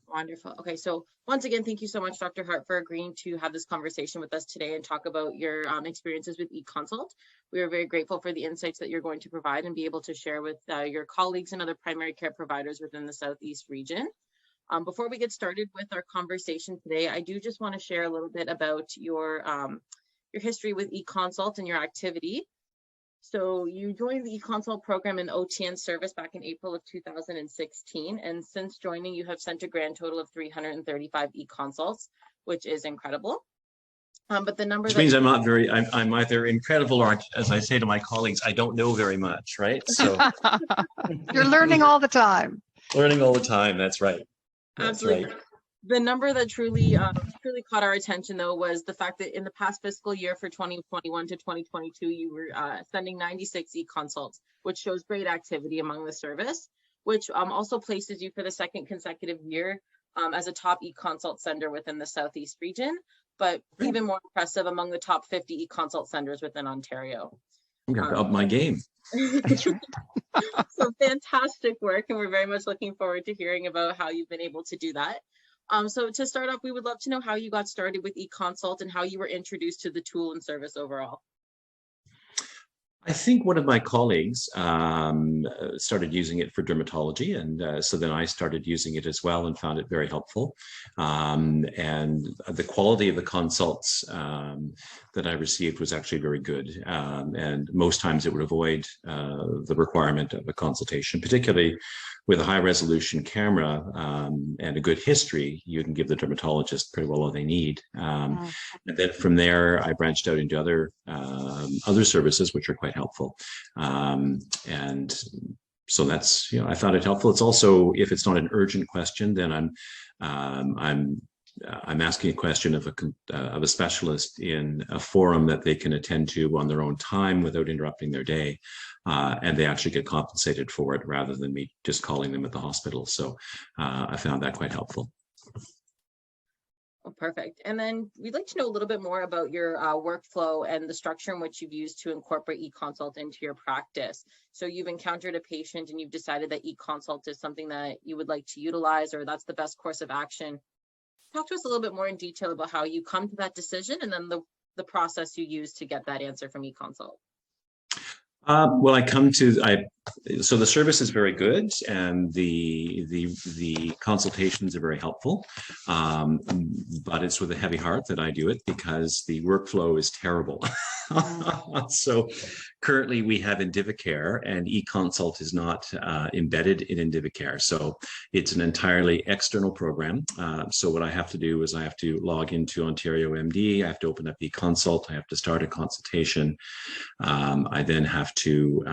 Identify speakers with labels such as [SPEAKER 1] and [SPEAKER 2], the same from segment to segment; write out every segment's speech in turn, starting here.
[SPEAKER 1] Wonderful. Okay, so once again, thank you so much, Dr. Hart, for agreeing to have this conversation with us today and talk about your experiences with eConsult. We are very grateful for the insights that you're going to provide and be able to share with your colleagues and other primary care providers within the Southeast region. Before we get started with our conversation today, I do just want to share a little bit about your history with eConsult and your activity. So you joined the eConsult program in OTN service back in April of 2016. And since joining, you have sent a grand total of 335 eConsults, which is incredible. But the number—
[SPEAKER 2] Which means I'm either incredible or, as I say to my colleagues, I don't know very much, right? So
[SPEAKER 3] you're learning all the time.
[SPEAKER 2] Learning all the time. That's right. That's
[SPEAKER 1] Absolutely.
[SPEAKER 2] right.
[SPEAKER 1] The number that truly caught our attention, though, was the fact that in the past fiscal year for 2021 to 2022, you were sending 96 eConsults, which shows great activity among the service, which also places you for the second consecutive year as a top eConsult sender within the Southeast region, but even more impressive, among the top 50 eConsult senders within Ontario.
[SPEAKER 2] I'm going to up my game.
[SPEAKER 1] So fantastic work, and we're very much looking forward to hearing about how you've been able to do that. So to start off, we would love to know how you got started with eConsult and how you were introduced to the tool and service overall.
[SPEAKER 2] I think one of my colleagues started using it for dermatology, and so then I started using it as well and found it very helpful. And the quality of the consults that I received was actually very good. And most times it would avoid the requirement of a consultation, particularly with a high resolution camera and a good history. You can give the dermatologist pretty well all they need. And then from there, I branched out into other services, which are quite helpful. And so that's, I found it helpful. It's also, if it's not an urgent question, then I'm asking a question of a specialist in a forum that they can attend to on their own time without interrupting their day. And they actually get compensated for it rather than me just calling them at the hospital. So I found that quite helpful.
[SPEAKER 1] Oh, perfect. And then we'd like to know a little bit more about your workflow and the structure in which you've used to incorporate eConsult into your practice. So you've encountered a patient and you've decided that eConsult is something that you would like to utilize, or that's the best course of action. Talk to us a little bit more in detail about how you come to that decision and then the process you use to get that answer from eConsult.
[SPEAKER 2] Well, so the service is very good, and the consultations are very helpful, but it's with a heavy heart that I do it because the workflow is terrible. So currently we have Indivicare, and eConsult is not embedded in Indivicare. So it's an entirely external program. So what I have to do is I have to log into Ontario MD. I have to open up eConsult. I have to start a consultation. I then have to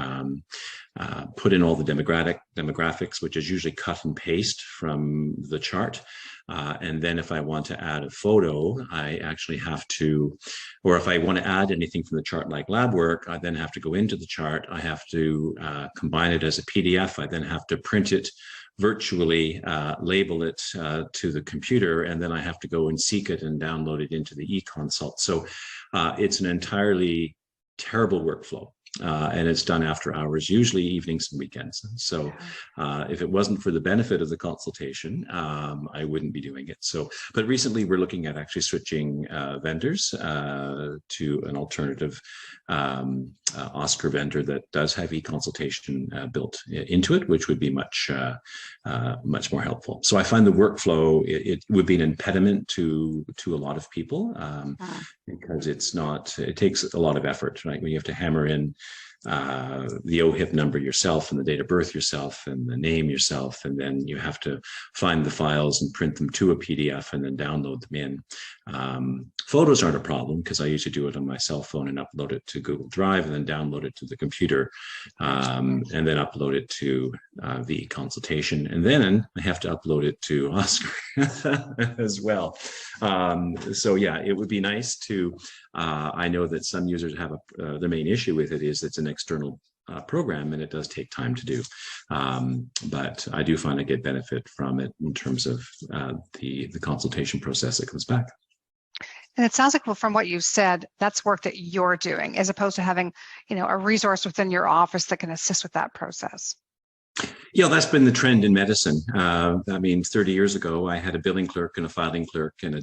[SPEAKER 2] put in all the demographics, which is usually cut and paste from the chart. And then if I want to add a photo, I actually have to, or if I want to add anything from the chart like lab work, I then have to go into the chart. I have to combine it as a PDF. I then have to print it virtually, label it to the computer, and then I have to go and seek it and download it into the eConsult. So it's an entirely terrible workflow. And it's done after hours, usually evenings and weekends. So if it wasn't for the benefit of the consultation, I wouldn't be doing it. So, but recently we're looking at actually switching vendors to an alternative Oscar vendor that does have eConsultation built into it, which would be much more helpful. So I find the workflow, it would be an impediment to a lot of people because it takes a lot of effort, right? When you have to hammer in the OHIP number yourself and the date of birth yourself and the name yourself, and then you have to find the files and print them to a PDF and then download them in. Photos aren't a problem because I usually do it on my cell phone and upload it to Google Drive and then download it to the computer and then upload it to the consultation, and then I have to upload it to Oscar as well. So yeah, it would be nice to, I know that some users have their main issue with it is it's an external program and it does take time to do. But I do find I get benefit from it in terms of the consultation process that comes back.
[SPEAKER 3] And it sounds like, well, from what you said, that's work that you're doing as opposed to having, a resource within your office that can assist with that process.
[SPEAKER 2] Yeah, that's been the trend in medicine. I mean, 30 years ago, I had a billing clerk and a filing clerk and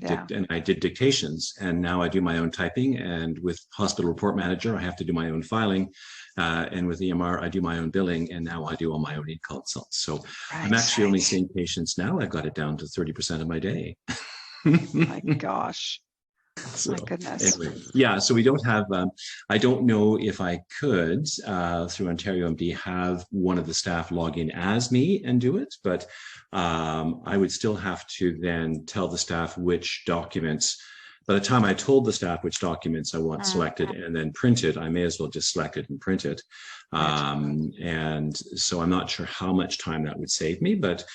[SPEAKER 2] I did dictations. And now I do my own typing. And with hospital report manager, I have to do my own filing. And with EMR, I do my own billing. And now I do all my own eConsults. So I'm actually only seeing patients now. I've got it down to 30% of my day.
[SPEAKER 3] My gosh.
[SPEAKER 2] So,
[SPEAKER 3] my goodness.
[SPEAKER 2] anyway, yeah, so we don't have, I don't know if I could, through Ontario MD, have one of the staff log in as me and do it, but I would still have to then tell the staff which documents, by the time I told the staff which documents I want selected and then printed, I may as well just select it and print it. And so I'm not sure how much time that would save me, but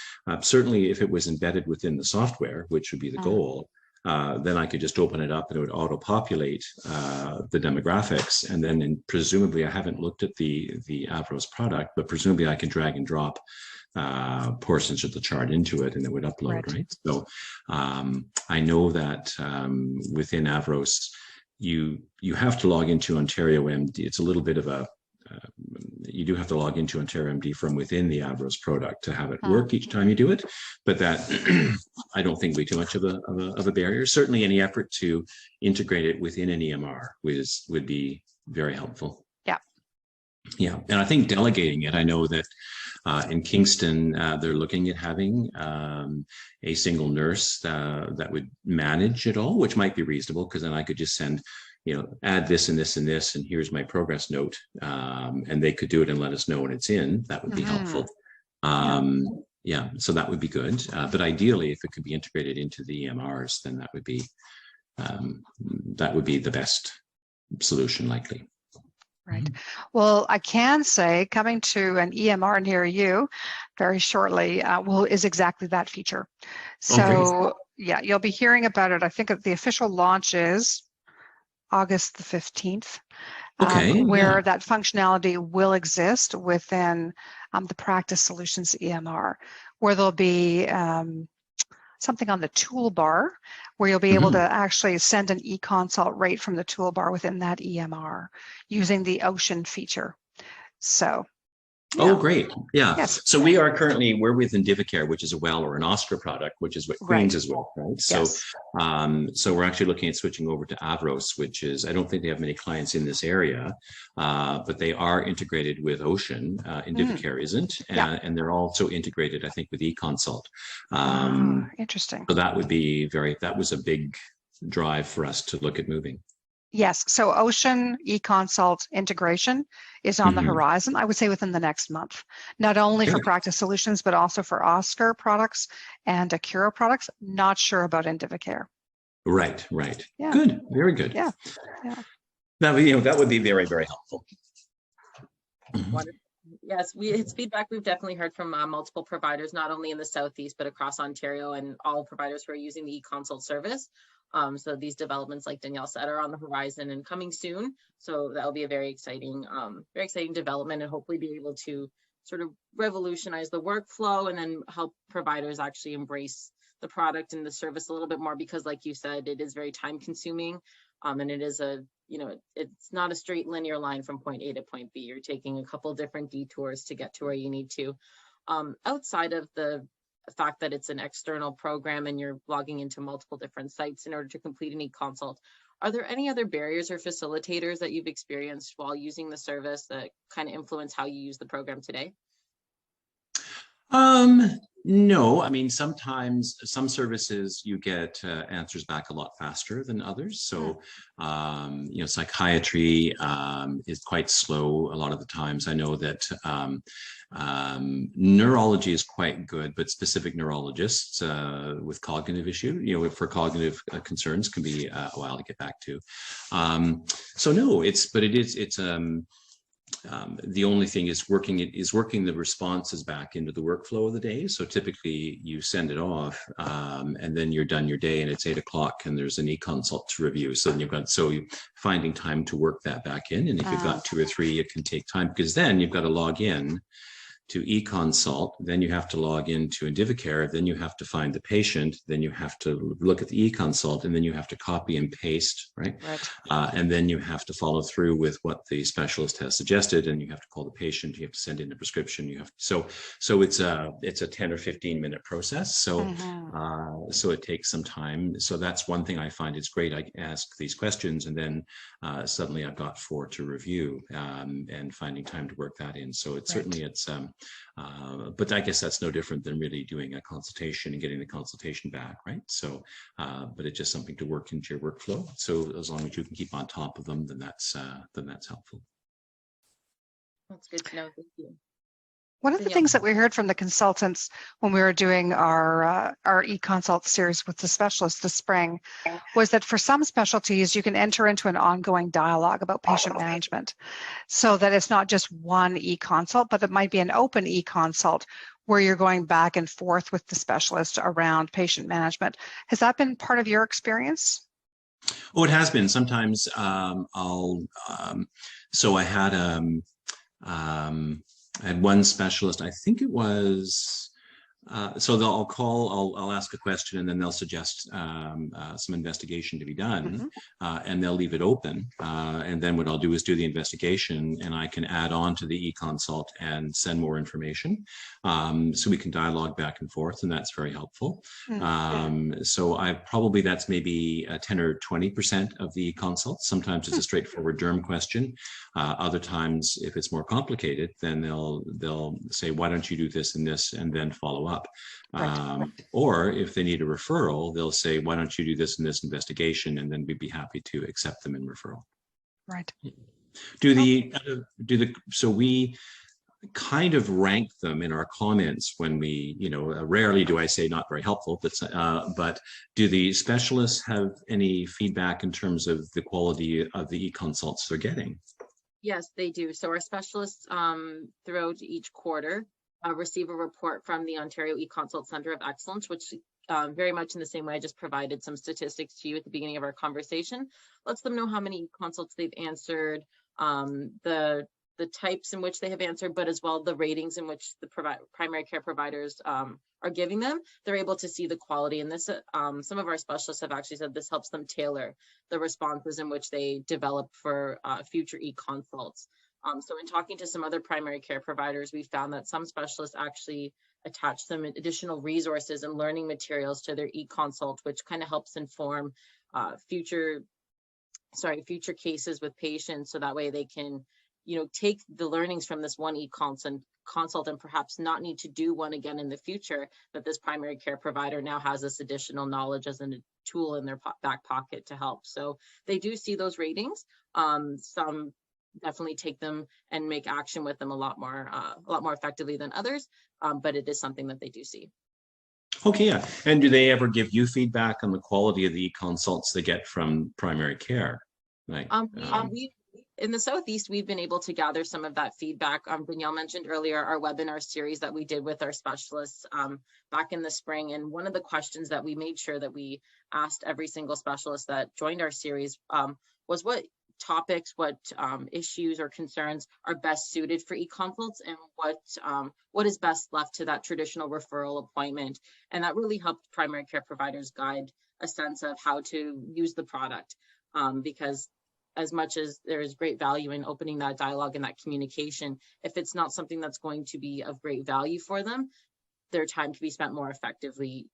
[SPEAKER 2] certainly if it was embedded within the software, which would be the goal, then I could just open it up and it would auto-populate the demographics. And then presumably, I haven't looked at the Avros product, but presumably I can drag and drop portions of the chart into it and it would upload, right? So I know that within Avros, you have to log into Ontario MD. It's a little bit of a, you do have to log into Ontario MD from within the Avros product to have it work each time you do it. But that I don't think would be too much of a barrier. Certainly any effort to integrate it within an EMR would be very helpful.
[SPEAKER 3] Yeah.
[SPEAKER 2] Yeah. And I think delegating it, I know that in Kingston, they're looking at having a single nurse that would manage it all, which might be reasonable because then I could just send, add this and this and this, and here's my progress note. And they could do it and let us know when it's in. That would be helpful. Yeah, so that would be good. But ideally, if it could be integrated into the EMRs, then that would be the best solution likely.
[SPEAKER 3] Right. Well, I can say coming to an EMR near you very shortly is exactly that feature. So yeah, you'll be hearing about it. I think the official launch is August the 15th, where that functionality will exist within the Practice Solutions EMR, where there'll be something on the toolbar where you'll be able to actually send an eConsult right from the toolbar within that EMR using the Ocean feature. So.
[SPEAKER 2] Oh, great. Yeah.
[SPEAKER 3] Yes.
[SPEAKER 2] So we're with Indivicare, which is a WELL or an Oscar product, which is what Queen's is with, right? So, so we're actually looking at switching over to Avros, which is, I don't think they have many clients in this area, but they are integrated with Ocean. Indivicare isn't, and they're also integrated, I think, with eConsult.
[SPEAKER 3] Interesting.
[SPEAKER 2] So that was a big drive for us to look at moving.
[SPEAKER 3] Yes. So Ocean eConsult integration is on the horizon, I would say within the next month, not only for Practice Solutions, but also for Oscar products and Acura products. Not sure about Indivicare.
[SPEAKER 2] Right. Yeah. Good. Very good.
[SPEAKER 3] Yeah.
[SPEAKER 2] That would be very, very helpful.
[SPEAKER 1] Yes, it's feedback we've definitely heard from multiple providers, not only in the Southeast, but across Ontario and all providers who are using the eConsult service. So these developments, like Danielle said, are on the horizon and coming soon. So that'll be a very exciting development, and hopefully be able to sort of revolutionize the workflow and then help providers actually embrace the product and the service a little bit more, because like you said, it is very time consuming. And it is it's not a straight linear line from point A to point B. You're taking a couple different detours to get to where you need to. Outside of the fact that it's an external program and you're logging into multiple different sites in order to complete an eConsult, are there any other barriers or facilitators that you've experienced while using the service that kind of influence how you use the program today?
[SPEAKER 2] No, I mean, sometimes some services you get answers back a lot faster than others. So, psychiatry is quite slow a lot of the times. I know that neurology is quite good, but specific neurologists with cognitive issue, for cognitive concerns can be a while to get back to. So no, it's the only thing is working the responses back into the workflow of the day. So typically you send it off and then you're done your day and it's 8 o'clock and there's an eConsult to review. So then you're finding time to work that back in. And if you've got 2 or 3, it can take time, because then you've got to log in to eConsult, then you have to log into Indivicare, then you have to find the patient, then you have to look at the eConsult, and then you have to copy and paste, right?
[SPEAKER 3] Right.
[SPEAKER 2] And then you have to follow through with what the specialist has suggested, and you have to call the patient, you have to send in a prescription, you have to, so it's a 10 or 15-minute process. So so it takes some time. So that's one thing I find is great. I ask these questions, and then suddenly I've got 4 to review, and finding time to work that in. So it's certainly but I guess that's no different than really doing a consultation and getting the consultation back, right? So, but it's just something to work into your workflow. So as long as you can keep on top of them, then that's helpful.
[SPEAKER 1] That's good to know. Thank you.
[SPEAKER 3] One of the things that we heard from the consultants when we were doing our eConsult series with the specialists this spring was that for some specialties, you can enter into an ongoing dialogue about patient management, so that it's not just one eConsult, but it might be an open eConsult where you're going back and forth with the specialist around patient management. Has that been part of your experience?
[SPEAKER 2] Oh, it has been. Sometimes so I had one specialist, I think it was, so I'll ask a question, and then they'll suggest some investigation to be done, and they'll leave it open. And then what I'll do is do the investigation, and I can add on to the eConsult and send more information. So we can dialogue back and forth, and that's very helpful. So that's maybe 10 or 20% of the eConsult. Sometimes it's a straightforward derm question. Other times, if it's more complicated, then they'll say, why don't you do this and this, and then follow up. Or if they need a referral, they'll say, why don't you do this and this investigation, and then we'd be happy to accept them in referral.
[SPEAKER 3] Right.
[SPEAKER 2] So we kind of rank them in our comments when we, rarely do I say not very helpful, but do the specialists have any feedback in terms of the quality of the eConsults they're getting?
[SPEAKER 1] Yes, they do. So our specialists throughout each quarter receive a report from the Ontario eConsult Centre of Excellence, which very much in the same way I just provided some statistics to you at the beginning of our conversation, lets them know how many consults they've answered, the types in which they have answered, but as well the ratings in which the primary care providers are giving them. They're able to see the quality, and this some of our specialists have actually said this helps them tailor the responses in which they develop for future eConsults. So in talking to some other primary care providers, we found that some specialists actually attach some additional resources and learning materials to their eConsult, which kind of helps inform future cases with patients, so that way they can take the learnings from this one eConsult and perhaps not need to do one again in the future, that this primary care provider now has this additional knowledge as a tool in their back pocket to help. So they do see those ratings. Some definitely take them and make action with them a lot more effectively than others, but it is something that they do see.
[SPEAKER 2] Okay, yeah. And do they ever give you feedback on the quality of the eConsults they get from primary care? Like,
[SPEAKER 1] in the Southeast, we've been able to gather some of that feedback. Danielle mentioned earlier our webinar series that we did with our specialists back in the spring. And one of the questions that we made sure that we asked every single specialist that joined our series was what topics, what issues or concerns are best suited for eConsults, and what is best left to that traditional referral appointment. And that really helped primary care providers guide a sense of how to use the product, because as much as there is great value in opening that dialogue and that communication, if it's not something that's going to be of great value for them, their time can be spent more effectively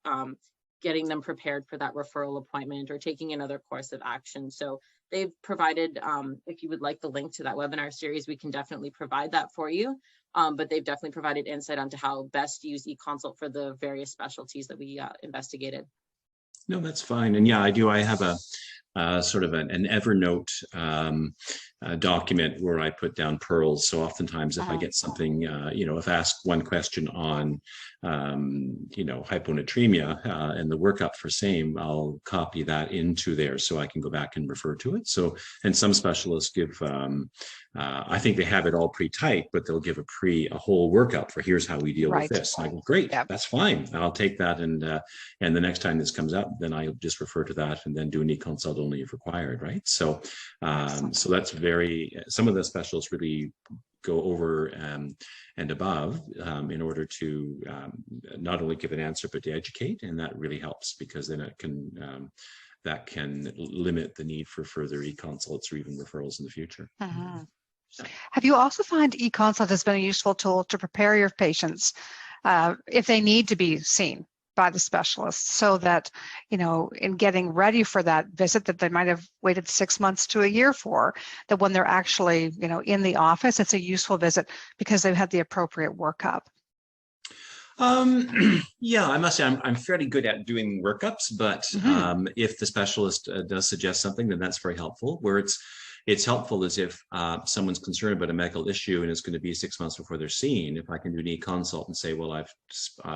[SPEAKER 1] getting them prepared for that referral appointment or taking another course of action. So they've provided, if you would like the link to that webinar series, we can definitely provide that for you. But they've definitely provided insight onto how best to use eConsult for the various specialties that we investigated.
[SPEAKER 2] No, that's fine. And yeah, I do. I have a sort of an Evernote document where I put down pearls. So oftentimes if I get something, if asked one question on, hyponatremia and the workup for same, I'll copy that into there so I can go back and refer to it. So, and some specialists give, I think they have it all pre-typed, but they'll give a whole workup for here's how we deal with this. And I go, great, that's fine. I'll take that. And the next time this comes up, then I'll just refer to that and then do an eConsult only if required, right? So, so that's some of the specialists really go over and above in order to not only give an answer but to educate, and that really helps because then it can that can limit the need for further eConsults or even referrals in the future.
[SPEAKER 3] Mm-hmm. Have you also found eConsult has been a useful tool to prepare your patients if they need to be seen by the specialist, so that, you know, in getting ready for that visit that they might have waited 6 months to a year for, that when they're actually, you know, in the office, it's a useful visit because they've had the appropriate workup?
[SPEAKER 2] Yeah, I must say I'm fairly good at doing workups, but if the specialist does suggest something, then that's very helpful. Where it's helpful is if someone's concerned about a medical issue and it's going to be 6 months before they're seen, if I can do an e-consult and say, well, I've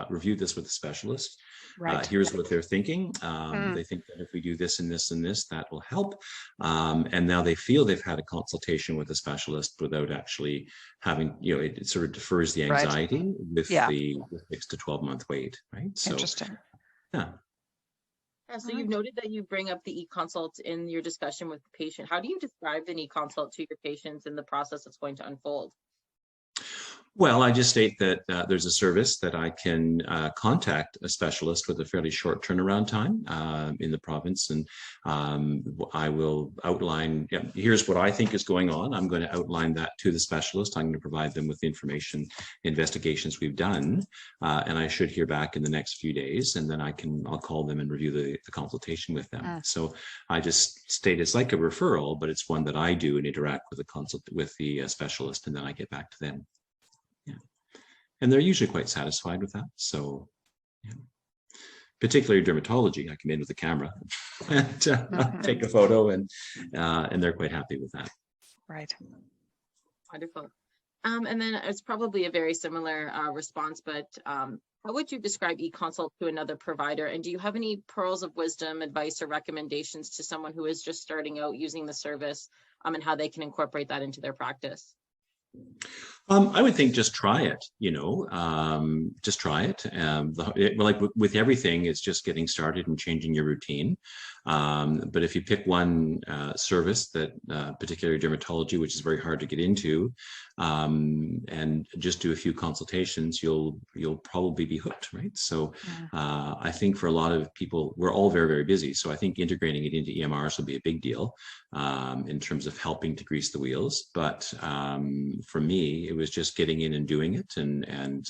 [SPEAKER 2] reviewed this with the specialist.
[SPEAKER 3] Right.
[SPEAKER 2] Here's what they're thinking. They think that if we do this and this and this, that will help. And now they feel they've had a consultation with a specialist without actually having, you know, it sort of defers the anxiety with the 6 to 12 month wait, right? So,
[SPEAKER 3] interesting.
[SPEAKER 2] Yeah.
[SPEAKER 1] Yeah, so you've noted that you bring up the eConsult in your discussion with the patient. How do you describe an eConsult to your patients in the process that's going to unfold?
[SPEAKER 2] Well, I just state that there's a service that I can contact a specialist with a fairly short turnaround time in the province, and I will outline, here's what I think is going on. I'm going to outline that to the specialist. I'm going to provide them with the information, investigations we've done, and I should hear back in the next few days, and then I'll call them and review the consultation with them. So I just state it's like a referral, but it's one that I do and interact with the specialist, and then I get back to them. And they're usually quite satisfied with that. So, particularly dermatology, I come in with a camera and take a photo, and they're quite happy with that.
[SPEAKER 3] Right.
[SPEAKER 1] Wonderful. And then it's probably a very similar response, but how would you describe eConsult to another provider? And do you have any pearls of wisdom, advice, or recommendations to someone who is just starting out using the service, and how they can incorporate that into their practice?
[SPEAKER 2] I would think just try it, just try it. Like with everything, it's just getting started and changing your routine. But if you pick one service that, particularly dermatology, which is very hard to get into, and just do a few consultations, you'll probably be hooked, right? So I think for a lot of people, we're all very, very busy. So I think integrating it into EMRs will be a big deal in terms of helping to grease the wheels. But for me, it was just getting in and doing it, and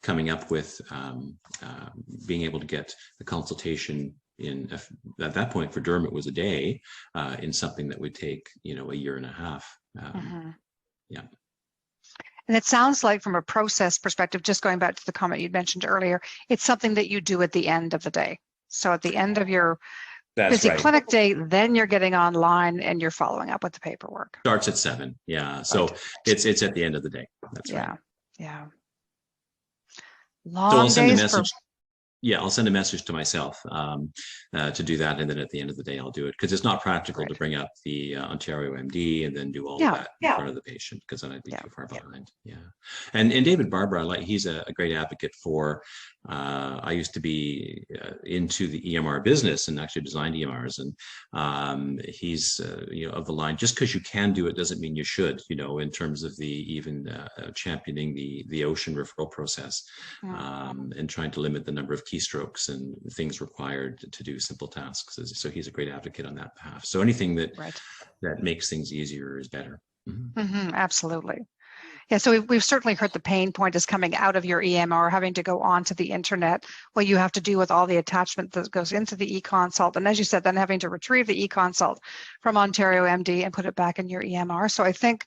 [SPEAKER 2] coming up with being able to get a consultation in at that point for derm it was a day, in something that would take a year and a half. Yeah.
[SPEAKER 3] And it sounds like, from a process perspective, just going back to the comment you mentioned earlier, it's something that you do at the end of the day. So at the end of your busy clinic day, then you're getting online and you're following up with the paperwork.
[SPEAKER 2] Starts at 7. Yeah. So it's at the end of the day. That's right.
[SPEAKER 3] Yeah.
[SPEAKER 2] So I'll send a message.
[SPEAKER 3] For
[SPEAKER 2] Yeah, I'll send a message to myself to do that, and then at the end of the day, I'll do it, because it's not practical to bring up the Ontario MD and then do all of that in front of the patient, because then I'd be too far behind. Yeah, and David Barber, he's a great advocate for. I used to be into the EMR business and actually designed EMRs, and he's of the line, just because you can do it doesn't mean you should. In terms of even championing the OCEAN referral process, and trying to limit the number of keystrokes and things required to do simple tasks. So he's a great advocate on that behalf. So anything that makes things easier is better.
[SPEAKER 3] Absolutely. Yeah, so we've certainly heard the pain point is coming out of your EMR, having to go onto the internet, what you have to do with all the attachment that goes into the eConsult. And as you said, then having to retrieve the eConsult from Ontario MD and put it back in your EMR. So I think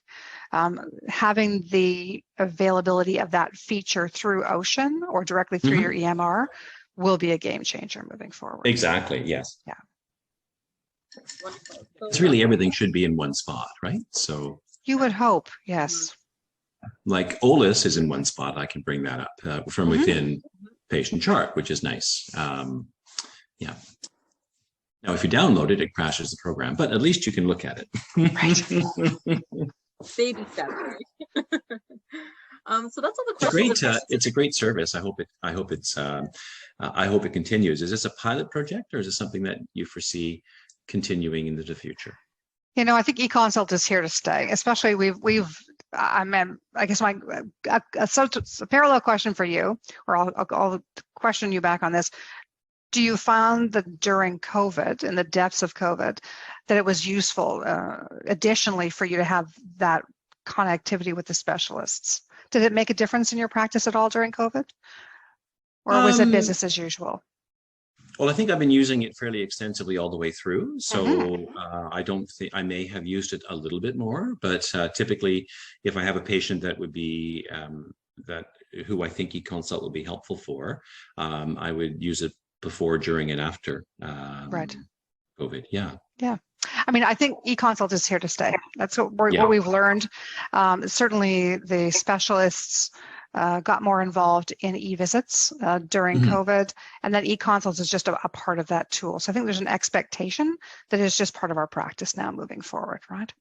[SPEAKER 3] having the availability of that feature through OCEAN or directly through your EMR will be a game changer moving forward.
[SPEAKER 2] Exactly, yes.
[SPEAKER 3] Yeah.
[SPEAKER 2] It's really, everything should be in one spot, right? So
[SPEAKER 3] you would hope, yes.
[SPEAKER 2] Like OLIS is in one spot. I can bring that up from within patient chart, which is nice. Yeah. Now, if you download it, it crashes the program, but at least you can look at it.
[SPEAKER 3] Right.
[SPEAKER 1] Baby steps. So that's all the questions.
[SPEAKER 2] It's a great service. I hope it continues. Is this a pilot project, or is it something that you foresee continuing into the future?
[SPEAKER 3] I think eConsult is here to stay. Especially we've I guess a parallel question for you, or I'll question you back on this. Do you find that during COVID, in the depths of COVID, that it was useful additionally for you to have that connectivity with the specialists? Did it make a difference in your practice at all during COVID? Or was it business as usual?
[SPEAKER 2] Well, I think I've been using it fairly extensively all the way through. So I don't think I may have used it a little bit more, but typically if I have a patient that would be who I think eConsult would be helpful for, I would use it before, during, and after
[SPEAKER 3] Right.
[SPEAKER 2] COVID. Yeah.
[SPEAKER 3] Yeah. I mean, I think eConsult is here to stay. That's what we've learned. Certainly the specialists got more involved in e-visits during COVID, and then eConsults is just a part of that tool. So I think there's an expectation that is just part of our practice now moving forward, right?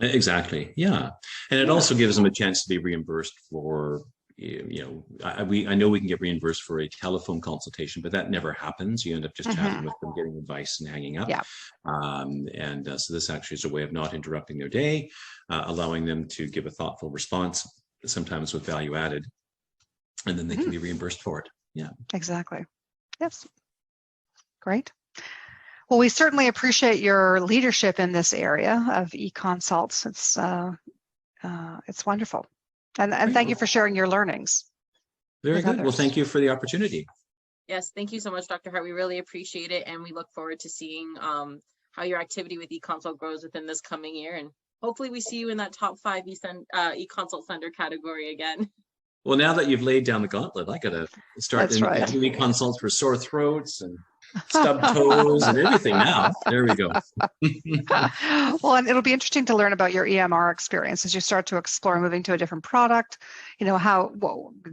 [SPEAKER 2] Exactly. Yeah. And it also gives them a chance to be reimbursed for, I know we can get reimbursed for a telephone consultation, but that never happens. You end up just chatting with them, getting advice, and hanging up.
[SPEAKER 3] Yeah.
[SPEAKER 2] So this actually is a way of not interrupting their day, allowing them to give a thoughtful response, sometimes with value added, and then they can be reimbursed for it. Yeah. Exactly.
[SPEAKER 3] Yes. Great. Well, we certainly appreciate your leadership in this area of eConsults. It's wonderful. And thank you for sharing your learnings.
[SPEAKER 2] Very good. Well, thank you for the opportunity.
[SPEAKER 1] Yes, thank you so much, Dr. Hart. We really appreciate it, and we look forward to seeing how your activity with eConsult grows within this coming year. And hopefully we see you in that top 5 eConsult Center category again.
[SPEAKER 2] Well, now that you've laid down the gauntlet, I got to start doing eConsults for sore throats and stub toes and everything now. There we go.
[SPEAKER 3] Well, and it'll be interesting to learn about your EMR experience as you start to explore moving to a different product, how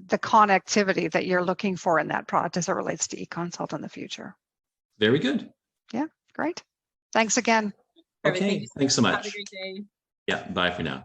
[SPEAKER 3] the connectivity that you're looking for in that product as it relates to eConsult in the future.
[SPEAKER 2] Very good.
[SPEAKER 3] Yeah, great. Thanks again.
[SPEAKER 2] Okay, thanks so much.
[SPEAKER 1] Have a great day.
[SPEAKER 2] Yeah, bye for now.